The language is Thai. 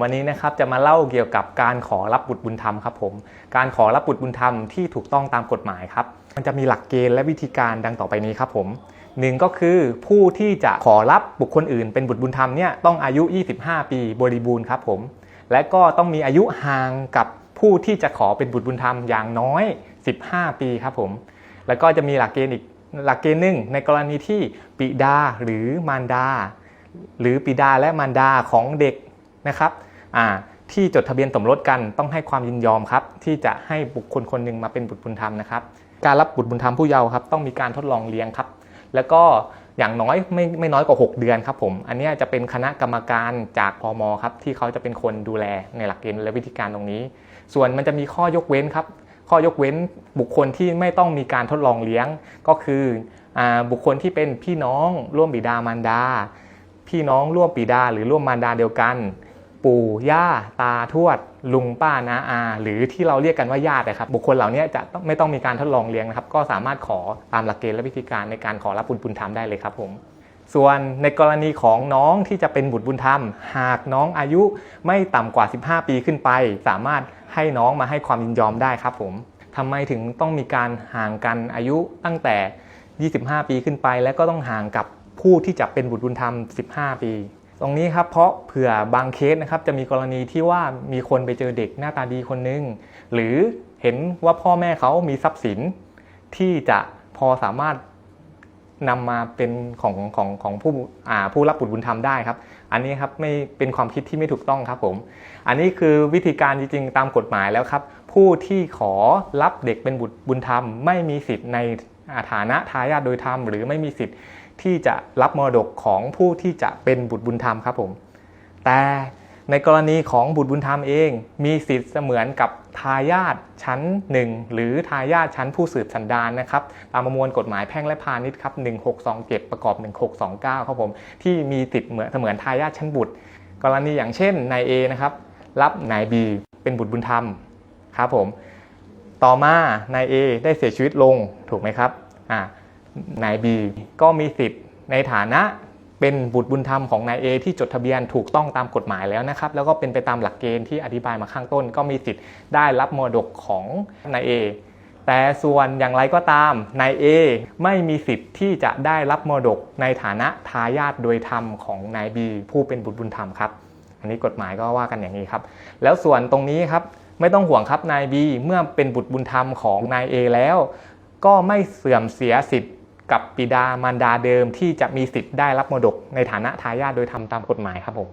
วันนี้นะครับจะมาเล่าเกี่ยวกับการขอรับบุตรบุญธรรมครับผมการขอรับบุตรบุญธรรมที่ถูกต้องตามกฎหมายครับมันจะมีหลักเกณฑ์และวิธีการดังต่อไปนี้ครับผมหนึ่งก็คือผู้ที่จะขอรับบุคคลอื่นเป็นบุตรบุญธรรมเนี่ยต้องอายุ25 ปีบริบูรณ์ครับผมและก็ต้องมีอายุห่างกับผู้ที่จะขอเป็นบุตรบุญธรรมอย่างน้อย15 ปีครับผมแล้วก็จะมีหลักเกณฑ์อีกหลักเกณฑ์หนึ่งในกรณีที่บิดาหรือมารดาหรือบิดาและมารดาของเด็กนะครับที่จดทะเบียนสมรสกันต้องให้ความยินยอมครับที่จะให้บุคคลคนหนึ่งมาเป็นบุตรบุญธรรมนะครับการรับบุตรบุญธรรมผู้เยาว์ครับต้องมีการทดลองเลี้ยงครับแล้วก็อย่างน้อยไม่น้อยกว่า6 เดือนครับผมอันนี้จะเป็นคณะกรรมการจากพม.ครับที่เขาจะเป็นคนดูแลในหลักเกณฑ์และวิธีการตรงนี้ส่วนมันจะมีข้อยกเว้นครับข้อยกเว้นบุคคลที่ไม่ต้องมีการทดลองเลี้ยงก็คือบุคคลที่เป็นพี่น้องร่วมบิดามารดาพี่น้องร่วมบิดาหรือร่วมมารดาเดียวกันปู่ย่าตาทวดลุงป้าน้าอาหรือที่เราเรียกกันว่าญาตินะครับบุคคลเหล่านี้จะไม่ต้องมีการทดลองเลี้ยงนะครับก็สามารถขอตามหลักเกณฑ์และวิธีการในการขอรับบุตรบุญธรรมได้เลยครับผมส่วนในกรณีของน้องที่จะเป็นบุตรบุญธรรมหากน้องอายุไม่ต่ำกว่า15 ปีขึ้นไปสามารถให้น้องมาให้ความยินยอมได้ครับผมทำไมถึงต้องมีการห่างกันอายุตั้งแต่25 ปีขึ้นไปและก็ต้องห่างกับผู้ที่จะเป็นบุตรบุญธรรม15 ปีตรงนี้ครับเพราะเผื่อบางเคสนะครับจะมีกรณีที่ว่ามีคนไปเจอเด็กหน้าตาดีคนนึงหรือเห็นว่าพ่อแม่เขามีทรัพย์สินที่จะพอสามารถนำมาเป็นของผู้รับบุตรบุญธรรมได้ครับอันนี้ครับไม่เป็นความคิดที่ไม่ถูกต้องครับผมอันนี้คือวิธีการจริงๆตามกฎหมายแล้วครับผู้ที่ขอรับเด็กเป็นบุตรบุญธรรมไม่มีสิทธิ์ในฐานะทายาทโดยธรรมหรือไม่มีสิทธิ์ที่จะรับมรดกของผู้ที่จะเป็นบุตรบุญธรรมครับผมแต่ในกรณีของบุตรบุญธรรมเองมีสิทธิ์เสมือนกับทายาทชั้น1หรือทายาทชั้นผู้สืบสันดานนะครับตามประมวลกฎหมายแพ่งและพาณิชย์ครับ1627ประกอบ1629ครับผมที่มีสิทธิ์เสมือนทายาทชั้นบุตรกรณีอย่างเช่นนาย A นะครับรับนาย B เป็นบุตรบุญธรรมครับผมต่อมานาย A ได้เสียชีวิตลงถูกไหมครับนาย B ก็มีสิทธิ์ในฐานะเป็นบุตรบุญธรรมของนาย A ที่จดทะเบียนถูกต้องตามกฎหมายแล้วนะครับแล้วก็เป็นไปตามหลักเกณฑ์ที่อธิบายมาข้างต้นก็มีสิทธิ์ได้รับมรดกของนาย A แต่ส่วนอย่างไรก็ตามนาย A ไม่มีสิทธิ์ที่จะได้รับมรดกในฐานะทายาทโดยธรรมของนาย B ผู้เป็นบุตรบุญธรรมครับอันนี้กฎหมายก็ว่ากันอย่างนี้ครับแล้วส่วนตรงนี้ครับไม่ต้องห่วงครับนาย B เมื่อเป็นบุตรบุญธรรมของนาย A แล้วก็ไม่เสื่อมเสียสิทธิ์กับบิดามารดาเดิมที่จะมีสิทธิ์ได้รับมรดกในฐานะทายาทโดยธรรมตามกฎหมายครับผม